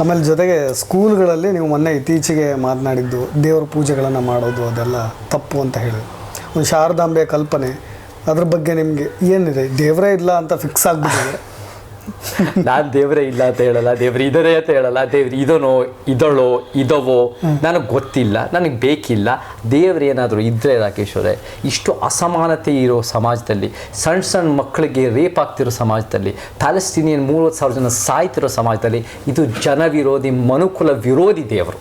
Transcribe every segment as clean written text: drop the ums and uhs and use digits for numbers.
ಆಮೇಲೆ ಜೊತೆಗೆ ಸ್ಕೂಲ್ಗಳಲ್ಲಿ ನೀವು ಮೊನ್ನೆ ಇತ್ತೀಚೆಗೆ ಮಾತನಾಡಿದ್ದು ದೇವರ ಪೂಜೆಗಳನ್ನು ಮಾಡೋದು ಅದೆಲ್ಲ ತಪ್ಪು ಅಂತ ಹೇಳಿ ಒಂದು ಶಾರದಾಂಬೆ ಕಲ್ಪನೆ ಅದ್ರ ಬಗ್ಗೆ ನಿಮಗೆ ಏನಿದೆ? ದೇವರೇ ಇಲ್ಲ ಅಂತ ಫಿಕ್ಸ್ ಆಗಿಬಿಟ್ಟಿದೆ. ನಾನು ದೇವರೇ ಇಲ್ಲ ಅಂತ ಹೇಳಲ್ಲ, ದೇವ್ರು ಇದರೆ ಅಂತ ಹೇಳಲ್ಲ, ದೇವ್ರು ಇದನೋ ಇದಳೋ ಇದವೋ ನನಗೆ ಗೊತ್ತಿಲ್ಲ, ನನಗೆ ಬೇಕಿಲ್ಲ. ದೇವ್ರು ಏನಾದರೂ ಇದ್ದರೆ ರಾಕೇಶ್ ಅವರೇ, ಇಷ್ಟು ಅಸಮಾನತೆ ಇರೋ ಸಮಾಜದಲ್ಲಿ, ಸಣ್ಣ ಸಣ್ಣ ಮಕ್ಕಳಿಗೆ ರೇಪ್ ಆಗ್ತಿರೋ ಸಮಾಜದಲ್ಲಿ, ಪ್ಯಾಲೆಸ್ತೀನಿಯನ್ 30,000 ಜನ ಸಾಯ್ತಿರೋ ಸಮಾಜದಲ್ಲಿ, ಇದು ಜನ ವಿರೋಧಿ ಮನುಕುಲ ವಿರೋಧಿ ದೇವರು.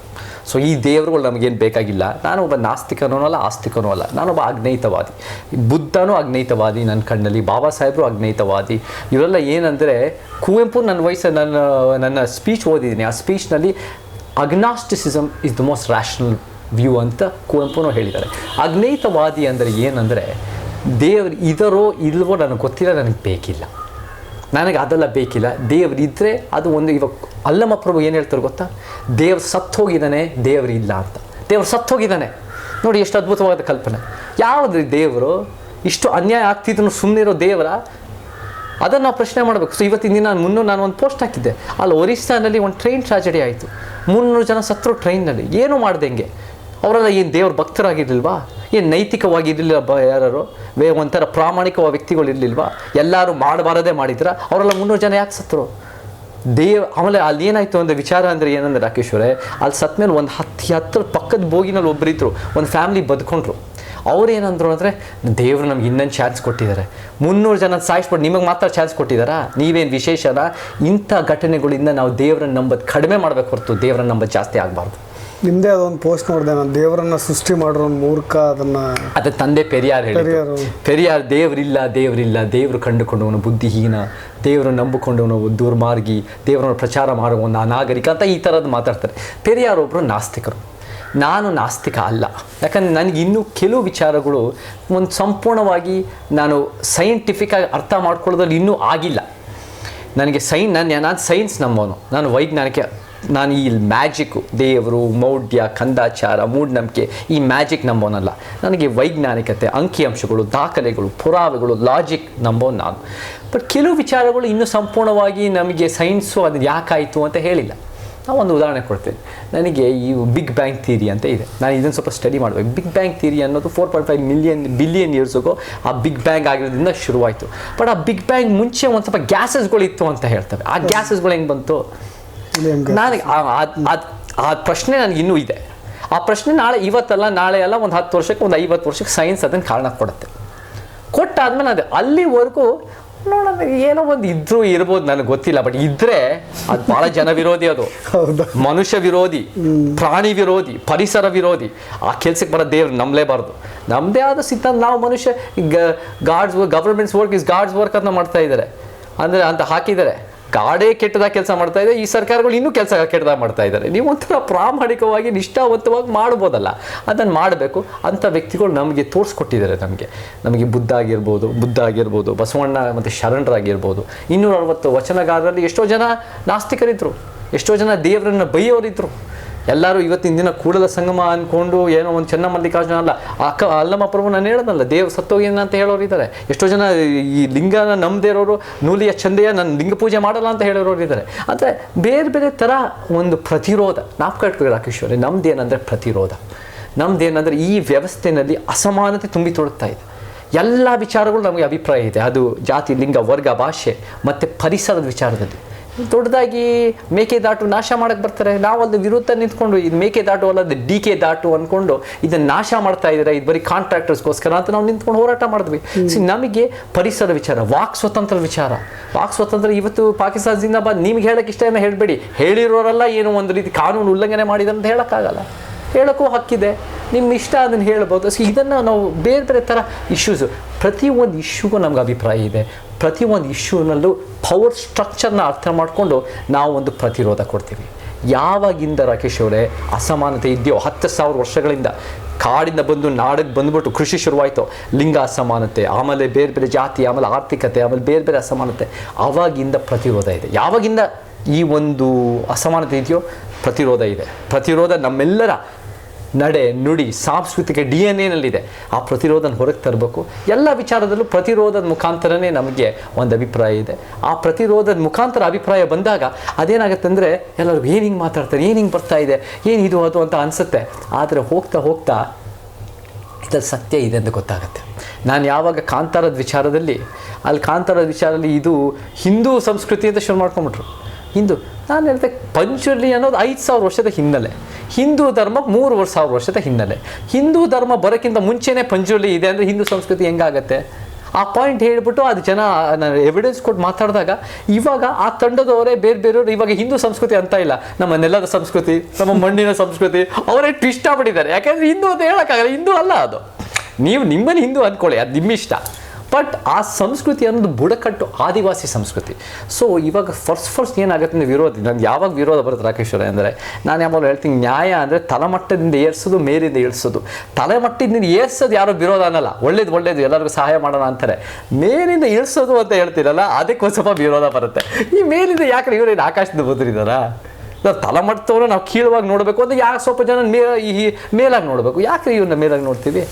ಸೊ ಈ ದೇವರುಗಳು ನಮಗೇನು ಬೇಕಾಗಿಲ್ಲ. ನಾನು ಒಬ್ಬ ನಾಸ್ತಿಕನೂ ಅಲ್ಲ, ಆಸ್ತಿಕನೂ ಅಲ್ಲ, ನಾನೊಬ್ಬ ಅಜ್ಞೇಯವಾದಿ. ಬುದ್ಧನೂ ಅಜ್ಞೇಯವಾದಿ ನನ್ನ ಕಣ್ಣಲ್ಲಿ, ಬಾಬಾ ಸಾಹೇಬರು ಅಜ್ಞೇಯವಾದಿ. ಇವರೆಲ್ಲ ಏನಂದರೆ, ಕುವೆಂಪು ನನ್ನ ಸ್ಪೀಚ್ ಓದಿದ್ದೀನಿ. ಆ ಸ್ಪೀಚ್ನಲ್ಲಿ agnosticism is the most rational view ಅಂತ ಕುವೆಂಪುನೂ ಹೇಳಿದ್ದಾರೆ. ಅಜ್ಞೇಯವಾದಿ ಅಂದರೆ ಏನಂದರೆ, ದೇವರು ಇದರೋ ಇಲ್ವೋ ನನಗೆ ಗೊತ್ತಿಲ್ಲ, ನನಗೆ ಬೇಕಿಲ್ಲ, ನನಗೆ ಅದೆಲ್ಲ ಬೇಕಿಲ್ಲ. ದೇವರಿದ್ದರೆ ಅದು ಒಂದು. ಇವಾಗ ಅಲ್ಲಮ ಪ್ರಭು ಏನು ಹೇಳ್ತಾರೆ ಗೊತ್ತಾ? ದೇವ್ರು ಸತ್ತೋಗಿದ್ದಾನೆ, ದೇವರು ಇಲ್ಲ ಅಂತ. ದೇವ್ರು ಸತ್ತೋಗಿದ್ದಾನೆ ನೋಡಿ, ಎಷ್ಟು ಅದ್ಭುತವಾದ ಕಲ್ಪನೆ. ಯಾವುದು ದೇವರು? ಇಷ್ಟು ಅನ್ಯಾಯ ಆಗ್ತಿದ್ರು ಸುಮ್ಮನೆ ಇರೋ ದೇವರ? ಅದನ್ನು ನಾವು ಪ್ರಶ್ನೆ ಮಾಡಬೇಕು. ಸೊ ಇವತ್ತಿನ ದಿನ ನಾನು ಒಂದು ಪೋಸ್ಟ್ ಹಾಕಿದ್ದೆ, ಅಲ್ಲಿ ಒರಿಸ್ಸಾನಲ್ಲಿ ಒಂದು ಟ್ರೈನ್ ಟ್ರಾಜಡಿ ಆಯಿತು. 300 ಜನ ಸತ್ತರು ಟ್ರೈನ್ನಲ್ಲಿ. ಏನೂ ಮಾಡ್ದಂಗೆ. ಅವರೆಲ್ಲ ಏನು ದೇವ್ರ ಭಕ್ತರಾಗಿರ್ಲಿಲ್ವಾ? ಏನು ನೈತಿಕವಾಗಿರಲಿಲ್ಲ ಯಾರು? ಒಂಥರ ಪ್ರಾಮಾಣಿಕವಾದ ವ್ಯಕ್ತಿಗಳು ಇರಲಿಲ್ವಾ? ಎಲ್ಲರೂ ಮಾಡಬಾರದೇ ಮಾಡಿದ್ರ? ಅವರೆಲ್ಲ 300 ಜನ ಯಾಕೆ ಸತ್ತರು? ಆಮೇಲೆ ಅಲ್ಲಿ ಏನಾಯಿತು ಅಂದರೆ ವಿಚಾರ ಅಂದರೆ ಏನಂದರೆ ರಾಕೇಶ್ವರೇ, ಅಲ್ಲಿ ಸತ್ತ ಮೇಲೆ ಒಂದು ಹತ್ತಿರ ಪಕ್ಕದ ಬೋಗಿನಲ್ಲಿ ಒಬ್ಬರಿದ್ರು, ಒಂದು ಫ್ಯಾಮಿಲಿ ಬದುಕೊಂಡ್ರು. ಅವ್ರು ಏನಂದ್ರು ಅಂದರೆ, ದೇವರು ನಮ್ಗೆ ಇನ್ನೊಂದು ಚಾನ್ಸ್ ಕೊಟ್ಟಿದ್ದಾರೆ, 300 ಜನ ಸಾಯಿಸ್ಬಿಟ್ಟು ನಿಮಗೆ ಮಾತ್ರ ಚಾನ್ಸ್ ಕೊಟ್ಟಿದ್ದಾರಾ? ನೀವೇನು ವಿಶೇಷನ? ಇಂಥ ಘಟನೆಗಳಿಂದ ನಾವು ದೇವರನ್ನು ನಂಬೋದು ಕಡಿಮೆ ಮಾಡಬೇಕು ಹೊರತು ದೇವರನ್ನು ನಂಬೋದು ಜಾಸ್ತಿ ಆಗಬಾರ್ದು. ನಿಮ್ಮದೇ ಅದೊಂದು ಪೋಸ್ಟ್ ನೋಡಿದೆ ನಾನು, ದೇವರನ್ನು ಸೃಷ್ಟಿ ಮಾಡಿರೋ ಒಂದು ಮೂರ್ಖ. ಅದು ತಂದೆ ಪೆರಿಯಾರ್ ಹೇಳಿದ್ರು. ಪೆರಿಯಾರ್ ದೇವರಿಲ್ಲ, ದೇವರು ಕಂಡುಕೊಂಡವನು ಬುದ್ಧಿಹೀನ, ದೇವರು ನಂಬಿಕೊಂಡವನು ದುರ್ಮಾರ್ಗಿ, ದೇವರನ್ನು ಪ್ರಚಾರ ಮಾಡುವವನು ಅನಾಗರಿಕ ಅಂತ ಈ ಥರದ್ದು ಮಾತಾಡ್ತಾರೆ. ಪೆರಿಯಾರ್ ಒಬ್ಬರು ನಾಸ್ತಿಕರು. ನಾನು ನಾಸ್ತಿಕ ಅಲ್ಲ. ಯಾಕಂದರೆ ನನಗೆ ಇನ್ನೂ ಕೆಲವು ವಿಚಾರಗಳು ಒಂದು ಸಂಪೂರ್ಣವಾಗಿ ನಾನು ಸೈಂಟಿಫಿಕ್ಕಾಗಿ ಅರ್ಥ ಮಾಡ್ಕೊಳ್ಳೋದ್ರಲ್ಲಿ ಇನ್ನೂ ಆಗಿಲ್ಲ. ನನಗೆ ನಾನು ಸೈನ್ಸ್ ನಂಬೋನು, ನಾನು ವೈಜ್ಞಾನಿಕ. ನಾನು ಈ ಮ್ಯಾಜಿಕ್ಕು, ದೇವರು, ಮೌಢ್ಯ, ಕಂದಾಚಾರ, ಮೂಢನಂಬಿಕೆ, ಈ ಮ್ಯಾಜಿಕ್ ನಂಬೋನಲ್ಲ. ನನಗೆ ವೈಜ್ಞಾನಿಕತೆ, ಅಂಕಿಅಂಶಗಳು, ದಾಖಲೆಗಳು, ಪುರಾವೆಗಳು, ಲಾಜಿಕ್ ನಂಬೋನು ನಾನು. ಬಟ್ ಕೆಲವು ವಿಚಾರಗಳು ಇನ್ನೂ ಸಂಪೂರ್ಣವಾಗಿ ನಮಗೆ ಸೈನ್ಸು ಅದು ಯಾಕಾಯಿತು ಅಂತ ಹೇಳಿಲ್ಲ. ನಾವು ಒಂದು ಉದಾಹರಣೆ ಕೊಡ್ತೇನೆ. ನನಗೆ ಈ ಬಿಗ್ ಬ್ಯಾಂಗ್ ಥಿಯರಿ ಅಂತ ಇದೆ. ನಾನು ಇದನ್ನು ಸ್ವಲ್ಪ ಸ್ಟಡಿ ಮಾಡಬೇಕು. ಬಿಗ್ ಬ್ಯಾಂಗ್ ಥಿಯರಿ ಅನ್ನೋದು 4.5 ಬಿಲಿಯನ್ ಇಯರ್ಸ್ಗೂ ಆ ಬಿಗ್ ಬ್ಯಾಂಗ್ ಆಗಿರೋದ್ರಿಂದ ಶುರುವಾಯಿತು. ಬಟ್ ಆ ಬಿಗ್ ಬ್ಯಾಂಗ್ ಮುಂಚೆ ಒಂದು ಸ್ವಲ್ಪ ಗ್ಯಾಸಸ್ಗಳಿತ್ತು ಅಂತ ಹೇಳ್ತವೆ. ಆ ಗ್ಯಾಸಸ್ಗಳು ಹೆಂಗೆ ಬಂತು? ನನಗೆ ಆ ಪ್ರಶ್ನೆ ನನಗೆ ಇನ್ನೂ ಇದೆ. ಆ ಪ್ರಶ್ನೆ ಇವತ್ತಲ್ಲ ನಾಳೆ ಅಲ್ಲ, ಒಂದು 10 ವರ್ಷಕ್ಕೆ, ಒಂದು 50 ವರ್ಷಕ್ಕೆ ಸೈನ್ಸ್ ಅದನ್ನು ಕಾರಣ ಕೊಡುತ್ತೆ. ಕೊಟ್ಟಾದ್ಮೇಲೆ ಅದು ಅಲ್ಲಿವರೆಗೂ ನೋಡೋಣ, ಏನೋ ಒಂದು ಇದ್ರೂ ಇರ್ಬೋದು, ನನಗೆ ಗೊತ್ತಿಲ್ಲ. ಬಟ್ ಇದ್ರೆ ಅದು ಭಾಳ ಜನ ವಿರೋಧಿ, ಅದು ಮನುಷ್ಯ ವಿರೋಧಿ, ಪ್ರಾಣಿ ವಿರೋಧಿ, ಪರಿಸರ ವಿರೋಧಿ. ಆ ಕೆಲ್ಸಕ್ಕೆ ಬರೋ ದೇವ್ರು ನಂಬಲೇಬಾರ್ದು. ನಮ್ಮದೇ ಆದ ಸಿದ್ಧಾಂತ. ನಾವು ಮನುಷ್ಯ governments work is God's work ಅಂತ ಮಾಡ್ತಾ ಇದ್ದಾರೆ, ಅಂದರೆ ಅಂತ ಹಾಕಿದ್ದಾರೆ. ಗಾಡೇ ಕೆಟ್ಟದಾಗ ಕೆಲಸ ಮಾಡ್ತಾ ಇದೆ, ಈ ಸರ್ಕಾರಗಳು ಇನ್ನೂ ಕೆಲಸ ಕೆಟ್ಟದಾಗ ಮಾಡ್ತಾ ಇದ್ದಾರೆ. ನೀವು ಒಂಥರ ಪ್ರಾಮಾಣಿಕವಾಗಿ ನಿಷ್ಠಾವಂತವಾಗಿ ಮಾಡ್ಬೋದಲ್ಲ, ಅದನ್ನು ಮಾಡಬೇಕು. ಅಂಥ ವ್ಯಕ್ತಿಗಳು ನಮಗೆ ತೋರಿಸ್ಕೊಟ್ಟಿದ್ದಾರೆ. ನಮಗೆ ಬುದ್ಧ ಆಗಿರ್ಬೋದು, ಬಸವಣ್ಣ ಮತ್ತು ಶರಣರಾಗಿರ್ಬೋದು, 260 ವಚನಗಾರರಲ್ಲಿ ಎಷ್ಟೋ ಜನ ನಾಸ್ತಿಕರಿದ್ದರು, ಎಷ್ಟೋ ಜನ ದೇವರನ್ನು ಬೈಯೋರಿದ್ದರು. ಎಲ್ಲರೂ ಇವತ್ತಿನ ದಿನ ಕೂಡಲ ಸಂಗಮ ಅಂದ್ಕೊಂಡು ಏನೋ ಒಂದು ಚೆನ್ನಮಲ್ಲಿಕಾರ್ಜುನ ಅಲ್ಲ, ಅಲ್ಲಮ ಪ್ರಭು ನಾನು ಹೇಳೋದಲ್ಲ, ದೇವ್ ಸತ್ತೋಗಿನ ಅಂತ ಹೇಳೋರಿದ್ದಾರೆ. ಎಷ್ಟೋ ಜನ ಈ ಲಿಂಗನ ನಂಬದೇ ಇರೋರು, ನೂಲಿಯ ಚಂದೆಯ ನನ್ನ ಲಿಂಗ ಪೂಜೆ ಮಾಡಲ್ಲ ಅಂತ ಹೇಳೋರಿದ್ದಾರೆ. ಅಂದರೆ ಬೇರೆ ಬೇರೆ ಥರ ಒಂದು ಪ್ರತಿರೋಧ. ನಾಪ್ಕಟ್ಬೇಕು ರಾಕೇಶ್ವರಿ, ನಮ್ದೇನಂದರೆ ಪ್ರತಿರೋಧ. ನಮ್ದೇನಂದರೆ ಈ ವ್ಯವಸ್ಥೆಯಲ್ಲಿ ಅಸಮಾನತೆ ತುಂಬಿ ತೊಡಗ್ತಾ ಇದೆ. ಎಲ್ಲ ವಿಚಾರಗಳು ನಮಗೆ ಅಭಿಪ್ರಾಯ ಇದೆ. ಅದು ಜಾತಿ, ಲಿಂಗ, ವರ್ಗ, ಭಾಷೆ ಮತ್ತು ಪರಿಸರದ ವಿಚಾರದಲ್ಲಿ ದೊಡ್ಡದಾಗಿ ಮೇಕೆದಾಟು ನಾಶ ಮಾಡಕ್ಕೆ ಬರ್ತಾರೆ. ನಾವು ಅದು ವಿರುದ್ಧ ನಿಂತ್ಕೊಂಡು ಇದು ಮೇಕೆದಾಟು ಅಲ್ಲ, ಅದು DK ದಾಟು ಅಂದ್ಕೊಂಡು ಇದನ್ನು ನಾಶ ಮಾಡ್ತಾ ಇದ್ದಾರೆ, ಇದು ಬರೀ ಕಾಂಟ್ರಾಕ್ಟರ್ಸ್ಗೋಸ್ಕರ ಅಂತ ನಾವು ನಿಂತ್ಕೊಂಡು ಹೋರಾಟ ಮಾಡಿದ್ವಿ. ನಮಗೆ ಪರಿಸರ ವಿಚಾರ, ವಾಕ್ ಸ್ವಾತಂತ್ರ್ಯ ಇವತ್ತು ಪಾಕಿಸ್ತಾನ ಜಿಂದಾಬಾದ್. ನಿಮ್ಗೆ ಹೇಳಕ್ಕೆ ಇಷ್ಟ ಏನೋ ಹೇಳಬೇಡಿ, ಹೇಳಿರೋರೆಲ್ಲ ಏನೋ ಒಂದು ರೀತಿ ಕಾನೂನು ಉಲ್ಲಂಘನೆ ಮಾಡಿದ್ದಾರೆ ಅಂತ ಹೇಳೋಕ್ಕಾಗಲ್ಲ. ಹೇಳೋಕ್ಕೂ ಹಕ್ಕಿದೆ, ನಿಮ್ಮ ಇಷ್ಟ ಅದನ್ನು ಹೇಳ್ಬೋದು. ಸೊ ಇದನ್ನು ನಾವು ಬೇರೆ ಬೇರೆ ಥರ ಇಶ್ಯೂಸು, ಪ್ರತಿಯೊಂದು ಇಶ್ಯೂಗೂ ನಮ್ಗೆ ಅಭಿಪ್ರಾಯ ಇದೆ. ಪ್ರತಿಯೊಂದು ಇಶ್ಯೂನಲ್ಲೂ ಪವರ್ ಸ್ಟ್ರಕ್ಚರ್ನ ಅರ್ಥ ಮಾಡಿಕೊಂಡು ನಾವು ಒಂದು ಪ್ರತಿರೋಧ ಕೊಡ್ತೀವಿ. ಯಾವಾಗಿಂದ ರಾಕೇಶ್ ಅವರೇ ಅಸಮಾನತೆ ಇದೆಯೋ, 10,000 ವರ್ಷಗಳಿಂದ ಕಾಡಿಂದ ಬಂದು ನಾಡಿಗೆ ಬಂದುಬಿಟ್ಟು ಕೃಷಿ ಶುರುವಾಯಿತು, ಲಿಂಗ ಅಸಮಾನತೆ, ಆಮೇಲೆ ಬೇರೆ ಬೇರೆ ಜಾತಿ, ಆಮೇಲೆ ಆರ್ಥಿಕತೆ, ಆಮೇಲೆ ಬೇರೆ ಬೇರೆ ಅಸಮಾನತೆ, ಆವಾಗಿಂದ ಪ್ರತಿರೋಧ ಇದೆ. ಯಾವಾಗಿಂದ ಈ ಒಂದು ಅಸಮಾನತೆ ಇದೆಯೋ ಪ್ರತಿರೋಧ ಇದೆ. ಪ್ರತಿರೋಧ ನಮ್ಮೆಲ್ಲರ ನಡೆ ನುಡಿ ಸಾಂಸ್ಕೃತಿಕ DNA-ನಲ್ಲಿದೆ. ಆ ಪ್ರತಿರೋಧನ ಹೊರಗೆ ತರಬೇಕು. ಎಲ್ಲ ವಿಚಾರದಲ್ಲೂ ಪ್ರತಿರೋಧದ ಮುಖಾಂತರನೇ ನಮಗೆ ಒಂದು ಅಭಿಪ್ರಾಯ ಇದೆ. ಆ ಪ್ರತಿರೋಧದ ಮುಖಾಂತರ ಅಭಿಪ್ರಾಯ ಬಂದಾಗ ಅದೇನಾಗುತ್ತೆ ಅಂದರೆ ಎಲ್ಲರೂ ಏನು ಹಿಂಗೆ ಮಾತಾಡ್ತಾರೆ, ಏನು ಹಿಂಗೆ ಬರ್ತಾ ಇದೆ, ಏನು ಇದು ಅದು ಅಂತ ಅನಿಸುತ್ತೆ. ಆದರೆ ಹೋಗ್ತಾ ಹೋಗ್ತಾ ಇದರಲ್ಲಿ ಸತ್ಯ ಇದೆ ಅಂತ ಗೊತ್ತಾಗುತ್ತೆ. ನಾನು ಯಾವಾಗ ಕಾಂತಾರದ ವಿಚಾರದಲ್ಲಿ ಇದು ಹಿಂದೂ ಸಂಸ್ಕೃತಿ ಅಂತ ಶುರು ಮಾಡ್ಕೊಂಬಿಟ್ರು. ನಾನು ಹೇಳ್ತೆ ಪಂಚುರ್ಲಿ ಅನ್ನೋದು 5,000 ವರ್ಷದ ಹಿನ್ನೆಲೆ, ಹಿಂದೂ ಧರ್ಮ 3,000 ವರ್ಷದ ಹಿನ್ನೆಲೆ. ಹಿಂದೂ ಧರ್ಮ ಬರೋಕ್ಕಿಂತ ಮುಂಚೆನೇ ಪಂಚುರ್ಲಿ ಇದೆ ಅಂದರೆ ಹಿಂದೂ ಸಂಸ್ಕೃತಿ ಹೆಂಗಾಗತ್ತೆ? ಆ ಪಾಯಿಂಟ್ ಹೇಳ್ಬಿಟ್ಟು ಅದು ಜನ ಎವಿಡೆನ್ಸ್ ಕೊಟ್ಟು ಮಾತಾಡಿದಾಗ ಇವಾಗ ಆ ತಂಡದವರೇ ಬೇರೆಯವರು ಇವಾಗ ಹಿಂದೂ ಸಂಸ್ಕೃತಿ ಅಂತ ಇಲ್ಲ, ನಮ್ಮ ನೆಲದ ಸಂಸ್ಕೃತಿ, ನಮ್ಮ ಮಣ್ಣಿನ ಸಂಸ್ಕೃತಿ ಅವರೇ ಟ್ವಿಸ್ಟ್ ಆಗ್ಬಿಟ್ಟಿದ್ದಾರೆ. ಯಾಕೆಂದರೆ ಹಿಂದೂ ಅಂತ ಹೇಳೋಕ್ಕಾಗಲ್ಲ, ಹಿಂದೂ ಅಲ್ಲ ಅದು. ನೀವು ನಿಮ್ಮನ್ನು ಹಿಂದೂ ಅಂದ್ಕೊಳ್ಳಿ, ಅದು ನಿಮ್ಮ ಇಷ್ಟ. ಬಟ್ ಆ ಸಂಸ್ಕೃತಿ ಅನ್ನೋದು ಬುಡಕಟ್ಟು ಆದಿವಾಸಿ ಸಂಸ್ಕೃತಿ. ಸೊ ಇವಾಗ ಫಸ್ಟ್ ಏನಾಗುತ್ತೆ ಅಂದರೆ ವಿರೋಧ. ನನಗೆ ಯಾವಾಗ ವಿರೋಧ ಬರುತ್ತೆ ರಾಕೇಶ್ವರ ಅಂದರೆ, ನಾನು ಯಾವಾಗ ಹೇಳ್ತೀನಿ ನ್ಯಾಯ ಅಂದರೆ ತಲೆಮಟ್ಟದಿಂದ ಏರ್ಸೋದು, ಮೇಲಿಂದ ಇಳಿಸೋದು. ತಲೆಮಟ್ಟದಿಂದ ಏರ್ಸೋದು ಯಾರೋ ವಿರೋಧ ಅನ್ನಲ್ಲ, ಒಳ್ಳೇದು ಎಲ್ಲರಿಗೂ ಸಹಾಯ ಮಾಡೋಣ ಅಂತಾರೆ. ಮೇಲಿಂದ ಇಳಿಸೋದು ಅಂತ ಹೇಳ್ತೀರಲ್ಲ, ಅದಕ್ಕೆ ಒಂದು ಸ್ವಲ್ಪ ವಿರೋಧ ಬರುತ್ತೆ. ಈ ಮೇಲಿಂದ ಯಾಕೆ ಇವರೇನು ಆಕಾಶದಿಂದ ಬಂದಿದ್ದಾರಾ? ನಾವು ತಲೆಮಟ್ಟದವರು ನಾವು ಕೀಳುವಾಗಿ ನೋಡಬೇಕು ಅಂತ ಯಾಕೆ ಸ್ವಲ್ಪ ಜನ ಮೇಲಾಗಿ ನೋಡಬೇಕು? ಯಾಕೆ ಇವ್ರನ್ನ ಮೇಲಾಗಿ ನೋಡ್ತೀವಿ?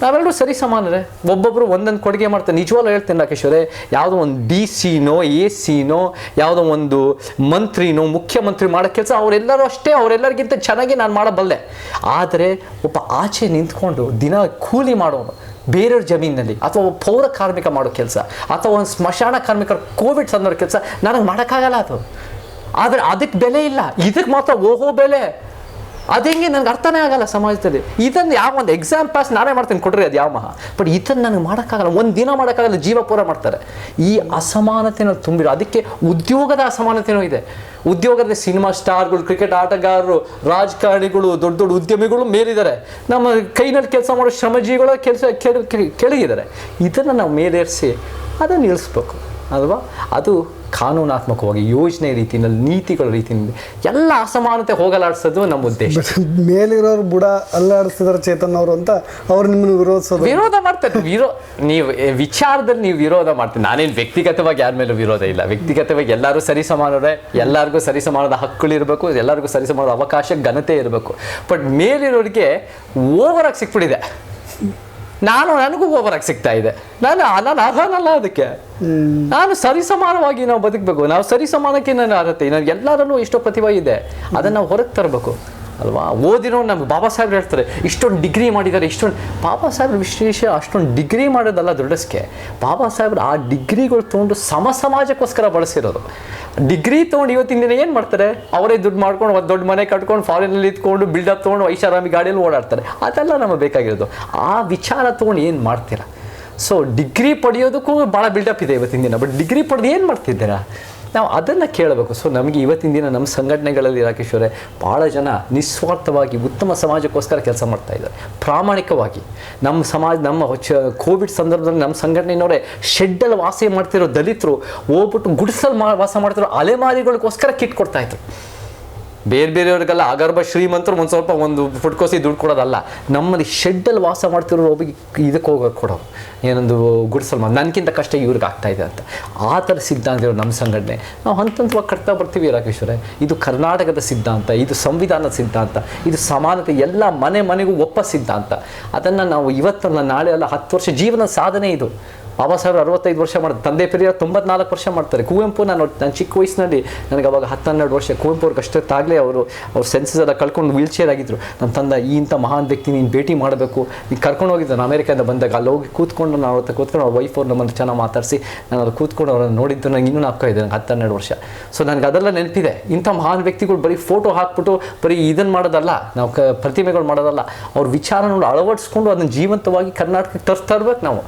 ನಾವೆಲ್ಲರೂ ಸರಿ ಸಮಾನರೇ, ಒಬ್ಬೊಬ್ಬರು ಒಂದೊಂದು ಕೊಡುಗೆ ಮಾಡ್ತಾರೆ. ನಿಜವಾಗ್ಲೂ ಹೇಳ್ತೇನೆ ರಾಕೇಶ್ವರೇ, ಯಾವುದೋ ಒಂದು DC-ನೋ AC-ನೋ ಯಾವುದೋ ಒಂದು ಮಂತ್ರಿನೋ ಮುಖ್ಯಮಂತ್ರಿ ಮಾಡೋ ಕೆಲಸ ಅವರೆಲ್ಲರೂ ಅಷ್ಟೇ, ಅವರೆಲ್ಲರಿಗಿಂತ ಚೆನ್ನಾಗಿ ನಾನು ಮಾಡಬಲ್ಲೆ. ಆದರೆ ಒಬ್ಬ ಆಚೆ ನಿಂತ್ಕೊಂಡು ದಿನ ಕೂಲಿ ಮಾಡೋನು ಬೇರೆಯವ್ರ ಜಮೀನಿನಲ್ಲಿ, ಅಥವಾ ಒಬ್ಬ ಪೌರ ಕಾರ್ಮಿಕ ಮಾಡೋ ಕೆಲಸ, ಅಥವಾ ಒಂದು ಸ್ಮಶಾನ ಕಾರ್ಮಿಕರ ಕೋವಿಡ್ ಸಂದರ್ಭ ಕೆಲಸ ನನಗೆ ಮಾಡೋಕ್ಕಾಗಲ್ಲ ಅದು. ಆದರೆ ಅದಕ್ಕೆ ಬೆಲೆ ಇಲ್ಲ, ಇದಕ್ಕೆ ಮಾತ್ರ ಓಹೋ ಬೆಲೆ. ಅದೇಂಗೆ ನನಗೆ ಅರ್ಥನೇ ಆಗಲ್ಲ ಸಮಾಜದಲ್ಲಿ. ಇದನ್ನು ಯಾವ ಒಂದು ಎಕ್ಸಾಮ್ ಪಾಸ್ ನಾನೇ ಮಾಡ್ತೀನಿ ಕೊಡ್ರಿ, ಅದು ಯಾವ ಮಹಾ. ಬಟ್ ಇದನ್ನು ನನಗೆ ಮಾಡೋಕ್ಕಾಗಲ್ಲ, ಒಂದು ದಿನ ಮಾಡೋಕ್ಕಾಗಲ್ಲ, ಜೀವ ಪೂರ ಮಾಡ್ತಾರೆ. ಈ ಅಸಮಾನತೆನ ತುಂಬಿರೋ, ಅದಕ್ಕೆ ಉದ್ಯೋಗದ ಅಸಮಾನತೆಯೂ ಇದೆ. ಉದ್ಯೋಗದ ಸಿನಿಮಾ ಸ್ಟಾರ್ಗಳು, ಕ್ರಿಕೆಟ್ ಆಟಗಾರರು, ರಾಜಕಾರಣಿಗಳು, ದೊಡ್ಡ ದೊಡ್ಡ ಉದ್ಯಮಿಗಳು ಮೇಲಿದ್ದಾರೆ. ನಮ್ಮ ಕೈನಲ್ಲಿ ಕೆಲಸ ಮಾಡೋ ಶ್ರಮಜೀವಿಗಳ ಕೆಲಸ ಕೆಳಗಿದ್ದಾರೆ. ಇದನ್ನು ನಾವು ಮೇಲೇರಿಸಿ ಅದನ್ನು ಇಳಿಸ್ಬೇಕು ಅಲ್ವಾ? ಅದು ಕಾನೂನಾತ್ಮಕವಾಗಿ ಯೋಜನೆ ರೀತಿಯಲ್ಲಿ, ನೀತಿಗಳ ರೀತಿಯಲ್ಲಿ ಎಲ್ಲ ಅಸಮಾನತೆ ಹೋಗಲಾಡಿಸೋದು ನಮ್ಮ ಉದ್ದೇಶ. ಮೇಲಿರೋರು ಬುಡ ಅಲ್ಲಾಡಿಸಿದಾರೆ ಚೇತನ್ ಅವರು ಅಂತ ಅವ್ರು ನಿಮ್ಮನ್ನು ವಿರೋಧ ಮಾಡ್ತಾರೆ. ನೀವು ವಿಚಾರದಲ್ಲಿ ನೀವು ವಿರೋಧ ಮಾಡ್ತೀವಿ. ನಾನೇನು ವ್ಯಕ್ತಿಗತವಾಗಿ ಯಾರ ಮೇಲೂ ವಿರೋಧ ಇಲ್ಲ. ವ್ಯಕ್ತಿಗತವಾಗಿ ಎಲ್ಲರೂ ಸರಿ ಸಮಾನರೇ, ಎಲ್ಲರಿಗೂ ಸರಿ ಸಮಾನದ ಹಕ್ಕುಗಳಿರಬೇಕು, ಎಲ್ಲರಿಗೂ ಸರಿ ಸಮಾನದ ಅವಕಾಶ, ಘನತೆ ಇರಬೇಕು. ಬಟ್ ಮೇಲಿರೋರಿಗೆ ಓವರಾಗಿ ಸಿಕ್ಬಿಟ್ಟಿದೆ. ನನಗೂ ಓವರಾಗಿ ಸಿಗ್ತಾ ಇದೆ. ನಾನು ಅರ್ಹನಲ್ಲ ಅದಕ್ಕೆ. ನಾನು ಸರಿಸಮಾನವಾಗಿ ನಾವು ಬದುಕಬೇಕು. ನಾವು ಸರಿಸಮಾನಕ್ಕೆ ನಾನು ಅರ್ಹತೆ. ನಾನು ಎಲ್ಲರಲ್ಲೂ ಎಷ್ಟೋ ಪ್ರತಿಭೆ ಇದೆ, ಅದನ್ನು ನಾವು ಹೊರಗೆ ತರಬೇಕು ಅಲ್ವಾ? ಓದಿರೋ ನಮ್ಗೆ ಬಾಬಾ ಸಾಹೇಬ್ರು ಹೇಳ್ತಾರೆ, ಇಷ್ಟೊಂದು ಡಿಗ್ರಿ ಮಾಡಿದ್ದಾರೆ, ಬಾಬಾ ಸಾಹೇಬ್ರ ವಿಶೇಷ ಅಷ್ಟೊಂದು ಡಿಗ್ರಿ ಮಾಡೋದಲ್ಲ ದೊಡ್ಡಸ್ಕೆ. ಬಾಬಾ ಸಾಹೇಬ್ರು ಆ ಡಿಗ್ರಿಗಳು ತೊಗೊಂಡು ಸಮಾಜಕ್ಕೋಸ್ಕರ ಬಳಸಿರೋದು. ಡಿಗ್ರಿ ತೊಗೊಂಡು ಇವತ್ತಿನ ದಿನ ಏನು ಮಾಡ್ತಾರೆ? ಅವರೇ ದುಡ್ಡು ಮಾಡ್ಕೊಂಡು ಒಂದು ದೊಡ್ಡ ಮನೆ ಕಟ್ಕೊಂಡು ಫಾರಿನಲ್ಲಿ ಇದ್ಕೊಂಡು ಬಿಲ್ಡಪ್ ತೊಗೊಂಡು ಐಷಾರಾಮಿ ಗಾಡಿಯಲ್ಲಿ ಓಡಾಡ್ತಾರೆ. ಅದೆಲ್ಲ ನಮಗೆ ಬೇಕಾಗಿರೋದು. ಆ ವಿಚಾರ ತೊಗೊಂಡು ಏನು ಮಾಡ್ತೀರಾ? ಸೊ ಡಿಗ್ರಿ ಪಡೆಯೋದಕ್ಕೂ ಭಾಳ ಬಿಲ್ಡಪ್ ಇದೆ ಇವತ್ತಿನ ದಿನ. ಬಟ್ ಡಿಗ್ರಿ ಪಡೆದು ಏನು ಮಾಡ್ತಿದ್ದೀರಾ? ನಾವು ಅದನ್ನು ಕೇಳಬೇಕು. ಸೊ ನಮಗೆ ಇವತ್ತಿನ ದಿನ ನಮ್ಮ ಸಂಘಟನೆಗಳಲ್ಲಿ ರಾಕೇಶ್ವರೇ ಭಾಳ ಜನ ನಿಸ್ವಾರ್ಥವಾಗಿ ಉತ್ತಮ ಸಮಾಜಕ್ಕೋಸ್ಕರ ಕೆಲಸ ಮಾಡ್ತಾ ಇದ್ದಾರೆ, ಪ್ರಾಮಾಣಿಕವಾಗಿ. ನಮ್ಮ ಸಮಾಜ, ನಮ್ಮ ಕೋವಿಡ್ ಸಂದರ್ಭದಲ್ಲಿ ನಮ್ಮ ಸಂಘಟನೆಯವರೇ ಶೆಡ್ಡಲ್ಲಿ ವಾಸ ಮಾಡ್ತಿರೋ ದಲಿತರು ಹೋಗ್ಬಿಟ್ಟು ಗುಡಿಸಲು ವಾಸ ಮಾಡ್ತಿರೋ ಅಲೆಮಾರಿಗಳಿಗೋಸ್ಕರ ಕಿಟ್ ಕೊಡ್ತಾಯಿದ್ರು. ಬೇರೆಯವ್ರಿಗೆಲ್ಲ ಅಗರ್ಭ ಶ್ರೀಮಂತರು ಒಂದು ಸ್ವಲ್ಪ ಒಂದು ಫುಡ್ಕೋಸಿ ದುಡ್ಡು ಕೊಡೋದಲ್ಲ, ನಮ್ಮಲ್ಲಿ ಶೆಡ್ಡಲ್ಲಿ ವಾಸ ಮಾಡ್ತಿರೋ ಒಬ್ಬರಿಗೆ ಇದಕ್ಕೆ ಹೋಗೋಕೆ ಕೊಡೋದು, ಏನೊಂದು ಗುಡಿಸಲ್ ನನಗಿಂತ ಕಷ್ಟ ಇವ್ರಿಗೆ ಆಗ್ತಾ ಇದೆ ಅಂತ. ಆ ಥರ ಸಿದ್ಧಾಂತ ಇರೋ ನಮ್ಮ ಸಂಘಟನೆ ನಾವು ಹಂತವಾಗಿ ಕಟ್ತಾ ಬರ್ತೀವಿ ರಾಕೇಶ್ವರೇ. ಇದು ಕರ್ನಾಟಕದ ಸಿದ್ಧಾಂತ, ಇದು ಸಂವಿಧಾನದ ಸಿದ್ಧಾಂತ, ಇದು ಸಮಾನತೆ ಎಲ್ಲ ಮನೆಗೂ ಒಪ್ಪ ಸಿದ್ಧಾಂತ. ಅದನ್ನು ನಾವು ಇವತ್ತಲ್ಲ ನಾಳೆ ಅಲ್ಲ 10 ವರ್ಷ ಜೀವನದ ಸಾಧನೆ ಇದು. ಬಾಬಾ ಸಾಹೇಬ್ 65 ವರ್ಷ ಮಾಡ್ತಾರೆ, ತಂದೆ ಪೆರಿಯಾರ್ 94 ವರ್ಷ ಮಾಡ್ತಾರೆ. ಕುವೆಂಪು ನಾನು ಚಿಕ್ಕ ವಯಸ್ಸಿನಲ್ಲಿ, ನನಗೆ ಅವಾಗ 10-12 ವರ್ಷ, ಕುವೆಂಪು ಅವ್ರಿಗೆ ಅಷ್ಟೊತ್ತಾಗಲೇ ಅವ್ರ ಸೆನ್ಸಸ್ ಎಲ್ಲ ಕಳ್ಕೊಂಡು ವೀಲ್ ಚೇರ್ ಆಗಿದ್ರು. ನಮ್ಮ ತಂದೆ ಇಂಥ ಮಹಾನ್ ವ್ಯಕ್ತಿ ನೀನು ಭೇಟಿ ಮಾಡಬೇಕು, ನೀನು ಕರ್ಕೊಂಡು ಹೋಗಿದ್ದು ನಾನು ಅಮೇರಿಕಾದಿಂದ ಬಂದಾಗ. ಅಲ್ಲಿ ಹೋಗಿ ಕೂತ್ಕೊಂಡು ನಾನು ಅವ್ರ ಕೂತ್ಕೊಂಡು ಅವ್ರ ವೈಫ್ ಅವ್ರು ನಮ್ಮನ್ನು ಚೆನ್ನಾಗಿ ಮಾತಾಡಿಸಿ ನಾನು ಅವ್ರು ಕೂತ್ಕೊಂಡು ಅವ್ರನ್ನ ನೋಡಿದ್ದು ನನಗೆ ಇನ್ನೂ ನಾಪ್ಕ ಇದೆ, ನನಗೆ 10-12 ವರ್ಷ. ಸೊ ನನಗೆ ಅದೆಲ್ಲ ನೆನಪಿದೆ. ಇಂಥ ಮಹಾನ್ ವ್ಯಕ್ತಿಗಳು ಬರೀ ಫೋಟೋ ಹಾಕ್ಬಿಟ್ಟು ಬರೀ ಇದನ್ನು ಮಾಡೋದಲ್ಲ, ನಾವು ಪ್ರತಿಮೆಗಳು ಮಾಡೋದಲ್ಲ, ಅವ್ರ ವಿಚಾರನ ಅಳವಡಿಸ್ಕೊಂಡು ಅದನ್ನು ಜೀವಂತವಾಗಿ ಕರ್ನಾಟಕಕ್ಕೆ ತರಬೇಕು, ನಾವು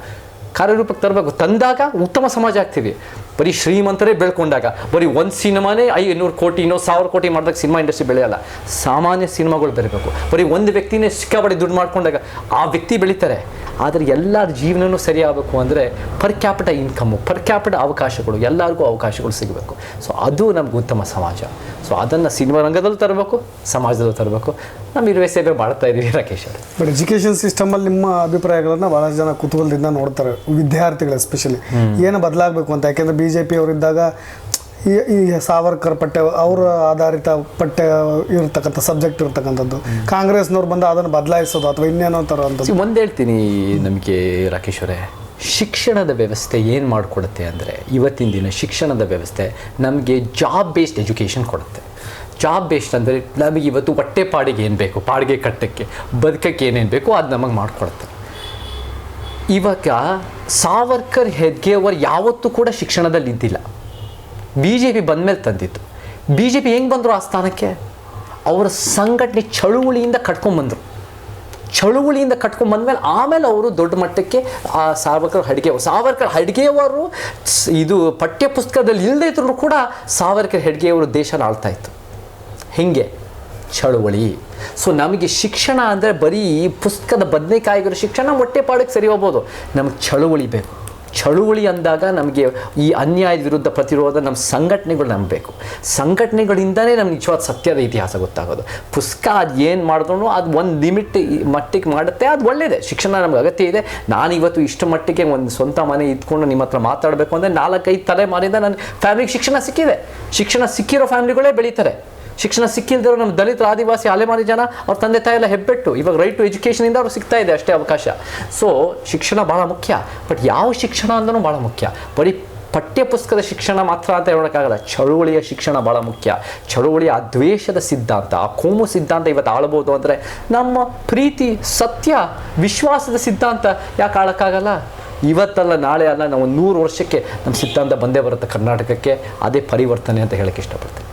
ಕಾರ್ಯರೂಪಕ್ಕೆ ತರಬೇಕು. ತಂದಾಗ ಉತ್ತಮ ಸಮಾಜ ಆಗ್ತೀವಿ. ಬರೀ ಶ್ರೀಮಂತರೇ ಬೆಳ್ಕೊಂಡಾಗ ಬರೀ ಒಂದು ಸಿನಿಮಾನೇ 500 ಕೋಟಿ 1000 ಕೋಟಿ ಮಾಡಿದಾಗ ಸಿನಿಮಾ ಇಂಡಸ್ಟ್ರಿ ಬೆಳೆಯಲ್ಲ. ಸಾಮಾನ್ಯ ಸಿನಿಮಾಗಳು ಬೆಳಿಬೇಕು. ಬರೀ ಒಂದು ವ್ಯಕ್ತಿನೇ ಸಿಕ್ಕಾಪಟ್ಟೆ ದುಡ್ಡು ಮಾಡ್ಕೊಂಡಾಗ ಆ ವ್ಯಕ್ತಿ ಬೆಳೀತಾರೆ. ಆದರೆ ಎಲ್ಲರ ಜೀವನವೂ ಸರಿ ಆಗಬೇಕು ಅಂದರೆ per capita income, per capita ಅವಕಾಶಗಳು, ಎಲ್ಲರಿಗೂ ಅವಕಾಶಗಳು ಸಿಗಬೇಕು. ಸೊ ಅದು ನಮ್ಗೆ ಉತ್ತಮ ಸಮಾಜ. ಸೊ ಅದನ್ನು ಸಿನಿಮಾ ರಂಗದಲ್ಲೂ ತರಬೇಕು, ಸಮಾಜದಲ್ಲೂ ತರಬೇಕು. ನಮ್ಮ ಇರುವೆ ಸೇವೆ ಮಾಡ್ತಾ ಇದ್ದೀವಿ ರಾಕೇಶ್ ಅವರು. ಬಟ್ ಎಜುಕೇಷನ್ ಸಿಸ್ಟಮಲ್ಲಿ ನಿಮ್ಮ ಅಭಿಪ್ರಾಯಗಳನ್ನು ಭಾಳ ಜನ ಕುತೂಹಲದಿಂದ ನೋಡ್ತಾರೆ, ವಿದ್ಯಾರ್ಥಿಗಳು ಎಸ್ಪೆಷಲಿ ಏನು ಬದಲಾಗಬೇಕು ಅಂತ. ಯಾಕೆಂದರೆ BJP ಅವರಿದ್ದಾಗ ಈ ಸಾವರ್ಕರ್ ಪಠ್ಯ ಅವರ ಆಧಾರಿತ ಪಠ್ಯ ಇರ್ತಕ್ಕಂಥ ಸಬ್ಜೆಕ್ಟ್ ಇರ್ತಕ್ಕಂಥದ್ದು, ಕಾಂಗ್ರೆಸ್ನವ್ರು ಬಂದು ಅದನ್ನು ಬದಲಾಯಿಸೋದು ಅಥವಾ ಇನ್ನೇನೋ ಥರ ಅಂತ. ಒಂದು ಹೇಳ್ತೀನಿ ನಮಗೆ ರಾಕೇಶ್ ಅವರೇ, ಶಿಕ್ಷಣದ ವ್ಯವಸ್ಥೆ ಏನು ಮಾಡಿಕೊಡುತ್ತೆ ಅಂದರೆ, ಇವತ್ತಿನ ದಿನ ಶಿಕ್ಷಣದ ವ್ಯವಸ್ಥೆ ನಮಗೆ ಜಾಬ್ ಬೇಸ್ಡ್ ಎಜುಕೇಷನ್ ಕೊಡುತ್ತೆ. ಜಾಬ್ ಬೇಸ್ಡ್ ಅಂದರೆ ನಮಗೆ ಇವತ್ತು ಹೊಟ್ಟೆ ಪಾಡಿಗೆ ಏನು ಬೇಕು, ಬಾಡಿಗೆ ಕಟ್ಟಕ್ಕೆ ಬದುಕಕ್ಕೆ ಏನೇನು ಬೇಕೋ ಅದು ನಮಗೆ ಮಾಡಿಕೊಡುತ್ತೆ. ಇವಾಗ ಸಾವರ್ಕರ್ ಹೆಡ್ಗೇವರ್ ಯಾವತ್ತೂ ಕೂಡ ಶಿಕ್ಷಣದಲ್ಲಿ ಇದ್ದಿಲ್ಲ. ಬಿ ಜೆ ಪಿ ಬಂದಮೇಲೆ ತಂದಿತ್ತು. ಬಿ ಜೆ ಪಿ ಹೆಂಗೆ ಬಂದರು ಆ ಸ್ಥಾನಕ್ಕೆ? ಅವರ ಸಂಘಟನೆ ಚಳುವಳಿಯಿಂದ ಕಟ್ಕೊಂಡ್ಬಂದರು. ಚಳುವಳಿಯಿಂದ ಕಟ್ಕೊಂಡ್ಬಂದ್ಮೇಲೆ ಆಮೇಲೆ ಅವರು ದೊಡ್ಡ ಮಟ್ಟಕ್ಕೆ ಆ ಸಾವರ್ಕರ್ ಹೆಡ್ಗೇವರು ಇದು ಪಠ್ಯ ಪುಸ್ತಕದಲ್ಲಿ ಇಲ್ಲದೇ ಇದ್ರೂ ಕೂಡ ಸಾವರ್ಕರ್ ಹೆಡ್ಗೇವರು ದೇಶನ ಆಳ್ತಾ ಇತ್ತು. ಹಿಂಗೆ ಚಳುವಳಿ. ಸೊ ನಮಗೆ ಶಿಕ್ಷಣ ಅಂದರೆ ಬರೀ ಪುಸ್ತಕದ ಬದನೆಕಾಯಿಗಿರೋ ಶಿಕ್ಷಣ ಹೊಟ್ಟೆ ಪಾಡಕ್ಕೆ ಸರಿ ಹೋಗ್ಬೋದು, ನಮಗೆ ಚಳುವಳಿ ಬೇಕು. ಚಳುವಳಿ ಅಂದಾಗ ನಮಗೆ ಈ ಅನ್ಯಾಯದ ವಿರುದ್ಧ ಪ್ರತಿರೋಧ ನಮ್ಮ ಸಂಘಟನೆಗಳು ನಂಬಬೇಕು. ಸಂಘಟನೆಗಳಿಂದಲೇ ನಮ್ಗೆ ನಿಜವಾದ ಸತ್ಯದ ಇತಿಹಾಸ ಗೊತ್ತಾಗೋದು. ಪುಸ್ತಕ ಅದು ಏನು ಮಾಡಿದ್ರು ಅದು ಒಂದು ಲಿಮಿಟ್ ಮಟ್ಟಿಗೆ ಮಾಡುತ್ತೆ, ಅದು ಒಳ್ಳೆಯದೇ. ಶಿಕ್ಷಣ ನಮ್ಗೆ ಅಗತ್ಯ ಇದೆ. ನಾನು ಇವತ್ತು ಇಷ್ಟು ಮಟ್ಟಿಗೆ ಒಂದು ಸ್ವಂತ ಮನೆ ಇದ್ಕೊಂಡು ನಿಮ್ಮ ಹತ್ರ ಮಾತಾಡಬೇಕು ಅಂದರೆ 4-5 ತಲೆಮಾರಿಂದ ನನ್ನ ಫ್ಯಾಮಿಲಿಗೆ ಶಿಕ್ಷಣ ಸಿಕ್ಕಿದೆ. ಶಿಕ್ಷಣ ಸಿಕ್ಕಿರೋ ಫ್ಯಾಮಿಲಿಗಳೇ ಬೆಳೀತಾರೆ. ಶಿಕ್ಷಣ ಸಿಕ್ಕಿಲ್ದಿರೋ ನಮ್ಮ ದಲಿತ, ಆದಿವಾಸಿ, ಅಲೆಮಾರಿ ಜನ ಅವ್ರ ತಂದೆ ತಾಯಿ ಎಲ್ಲ ಹೆಬ್ಬೆಟ್ಟು ಇವಾಗ ರೈಟ್ ಟು ಎಜುಕೇಷನಿಂದ ಅವ್ರು ಸಿಗ್ತಾ ಇದೆ ಅಷ್ಟೇ ಅವಕಾಶ. ಸೊ ಶಿಕ್ಷಣ ಭಾಳ ಮುಖ್ಯ. ಬಟ್ ಯಾವ ಶಿಕ್ಷಣ ಅಂದ್ರೂ ಭಾಳ ಮುಖ್ಯ. ಬರೀ ಪಠ್ಯ ಪುಸ್ತಕದ ಶಿಕ್ಷಣ ಮಾತ್ರ ಅಂತ ಹೇಳೋಕ್ಕಾಗಲ್ಲ. ಚಳುವಳಿಯ ಶಿಕ್ಷಣ ಭಾಳ ಮುಖ್ಯ. ಚಳುವಳಿಯ ಆ ದ್ವೇಷದ ಸಿದ್ಧಾಂತ, ಆ ಕೋಮು ಸಿದ್ಧಾಂತ ಇವತ್ತು ಆಳ್ಬೋದು ಅಂದರೆ ನಮ್ಮ ಪ್ರೀತಿ, ಸತ್ಯ, ವಿಶ್ವಾಸದ ಸಿದ್ಧಾಂತ ಯಾಕೆ ಆಳಕ್ಕಾಗಲ್ಲ? ಇವತ್ತಲ್ಲ ನಾಳೆ ಅಲ್ಲ, ನಾವು 100 ವರ್ಷಕ್ಕೆ ನಮ್ಮ ಸಿದ್ಧಾಂತ ಬಂದೇ ಬರುತ್ತೆ ಕರ್ನಾಟಕಕ್ಕೆ. ಅದೇ ಪರಿವರ್ತನೆ ಅಂತ ಹೇಳಕ್ಕೆ ಇಷ್ಟಪಡ್ತೀನಿ.